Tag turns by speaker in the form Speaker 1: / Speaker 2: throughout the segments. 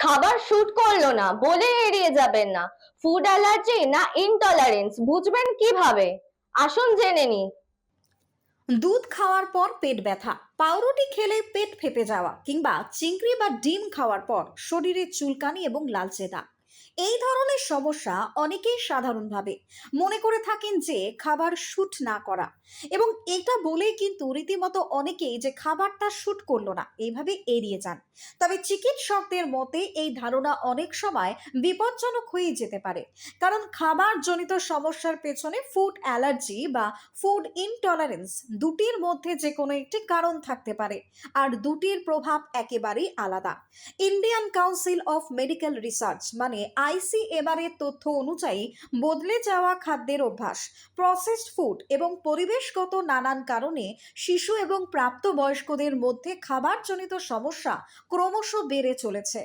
Speaker 1: খাবার শুট করলো না বলে এড়িয়ে যাবেন না। ফুড অ্যালার্জি না ইনটলারেন্স বুঝবেন কিভাবে? আসুন জেনে নি।
Speaker 2: দুধ খাওয়ার পর পেট ব্যথা, পাউরুটি খেলে পেট ফেপে যাওয়া কিংবা চিংড়ি বা ডিম খাওয়ার পর শরীরে চুলকানি এবং লালচে দাগ, এই ধরনের সমস্যা অনেকেই সাধারণভাবে মনে করে থাকেন যে খাবার শুট না করা, এবং এটা বলেই কিন্তু রীতিমতো অনেকেই যে খাবারটা শুট করলো না এইভাবে এড়িয়ে যান। তবে চিকিৎসকদের মতে এই ধারণা অনেক সময় বিপজ্জনক হয়ে যেতে পারে, কারণ খাবার জনিত সমস্যার পেছনে ফুড অ্যালার্জি বা ফুড ইনটলারেন্স দুটির মধ্যে যে কোনো একটি কারণ থাকতে পারে, আর দুটির প্রভাব একেবারেই আলাদা। Indian council of medical research মানে আইসিএমআর এর তথ্য অনুযায়ী বদলে যাওয়া খাদ্যের অভ্যাস, প্রসেসড ফুড এবং পরিবেশগত নানান কারণে শিশু এবং প্রাপ্তবয়স্কদের মধ্যে খাবারজনিত সমস্যা ক্রমশ বেড়ে চলেছে।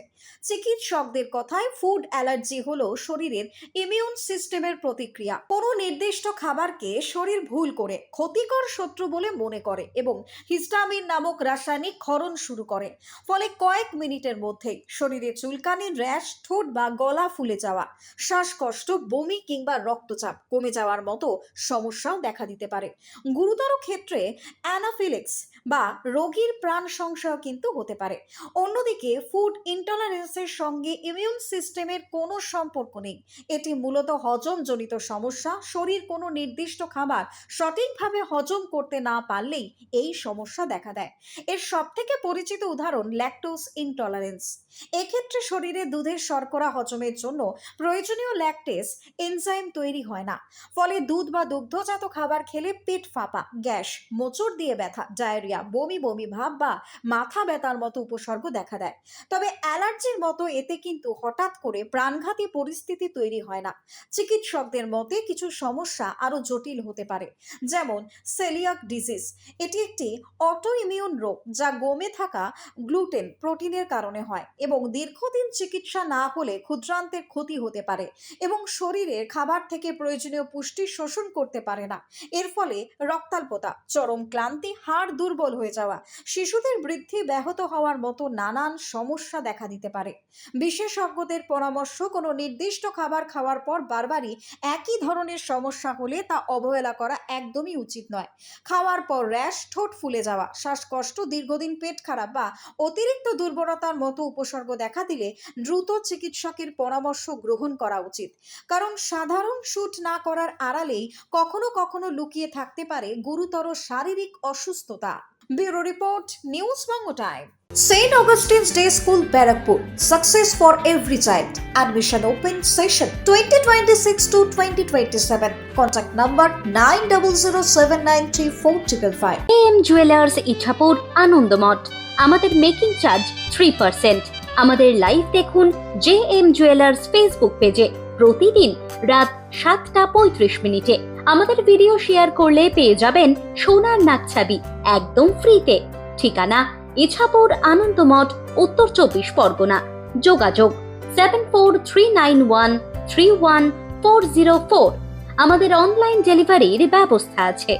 Speaker 2: চিকিৎসকদের কথায় ফুড অ্যালার্জি হলো শরীরের ইমিউন সিস্টেমের প্রতিক্রিয়া। কোনো নির্দিষ্ট খাবারকে শরীর ভুল করে ক্ষতিকর শত্রু বলে মনে করে এবং হিস্টামিন নামক রাসায়নিক ক্ষরণ শুরু করে। ফলে কয়েক মিনিটের মধ্যেই শরীরে চুলকানি, র্যাশ, ঠোঁট বা গলা ফুলে যাওয়া, শ্বাসকষ্ট, বমি কিংবা রক্তচাপ কমে যাওয়ার মতো সমস্যাও দেখা দিতে পারে। গুরুতর ক্ষেত্রে অ্যানাফিলিক্স বা রোগীর প্রাণ সংশয় কিন্তু হতে পারে। অন্যদিকে ফুড ইনটলারেন্সের সঙ্গে ইমিউন সিস্টেমের কোনো সম্পর্ক নেই। এটি মূলত হজমজনিত সমস্যা। শরীর কোনো নির্দিষ্ট খাবার সঠিকভাবে হজম করতে না পারলেই এই সমস্যা দেখা দেয়। এর সবথেকে পরিচিত উদাহরণ ল্যাকটোজ ইনটলারেন্স। এক্ষেত্রে শরীরে দুধের শর্করা হজমের জন্য প্রয়োজনীয় ল্যাকটেজ এনজাইম তৈরি হয় না। ফলে দুধ বা দুগ্ধজাত খাবার খেলে পেট ফাঁপা, গ্যাস, মোচড় দিয়ে ব্যথা, ডায়রিয়া, বমি বমি ভাব বা মাথা ব্যথার মতো উপসর্গ দেখা দেয়। তবে অ্যালার্জির মতো এতে কিন্তু হঠাৎ করে প্রাণঘাতী পরিস্থিতি তৈরি হয় না। চিকিৎসকদের মতে কিছু সমস্যা আরো জটিল হতে পারে, যেমন সেলিয়াক ডিজিজ। এটি একটি অটো ইমিউন রোগ যা গমে থাকা গ্লুটেন প্রোটিনের কারণে হয় এবং দীর্ঘদিন চিকিৎসা না হলে ক্ষুদ্রান্তের ক্ষতি হতে পারে এবং শরীরের খাবার থেকে প্রয়োজনীয় পুষ্টি শোষণ করতে পারে না। এর ফলে রক্তাল্পতা, চরম ক্লান্তি, হাড় দুর্বল হয়ে যাওয়া, শিশুদের বৃদ্ধি ব্যাহত হওয়ার মতো নানান সমস্যা দেখা দিতে পারে। বিশেষজ্ঞদের পরামর্শ, কোনো নির্দিষ্ট খাবার খাওয়ার পর বারবারই একই ধরনের সমস্যা হলে তা অবহেলা করা একদমই উচিত নয়। খাওয়ার পর র্যাশ, ঠোঁট ফুলে যাওয়া, শ্বাসকষ্ট, দীর্ঘদিন পেট খারাপ বা অতিরিক্ত দুর্বলতার মতো উপসর্গ দেখা দিলে দ্রুত চিকিৎসকের পরামর্শ গ্রহণ করা উচিত, কারণ সাধারণ শুট না করার আড়ালেই কখনো কখনো লুকিয়ে থাকতে পারে গুরুতর শারীরিক অসুস্থতা। Bureau report, news Bangla time. St. Augustine's Day School, Barakpur. Success for every child. Admission open session 2026 to 2027. Contact number 9007934555.
Speaker 3: AM Jewelers Ichapur, Anandamath. আমাদের মেকিং চার্জ 3%। আমাদের লাইভ দেখুন JM Jewelers ফেসবুক পেজে প্রতিদিন রাত 7:35 আমাদের ভিডিও শেয়ার করলে পেয়ে যাবেন সোনার নাকছাবি একদম ফ্রিতে। ঠিকানা ইছাপুর, আনন্দমঠ, উত্তর 24 পরগনা। যোগাযোগ 7439131404। আমাদের অনলাইন ডেলিভারির ব্যবস্থা আছে।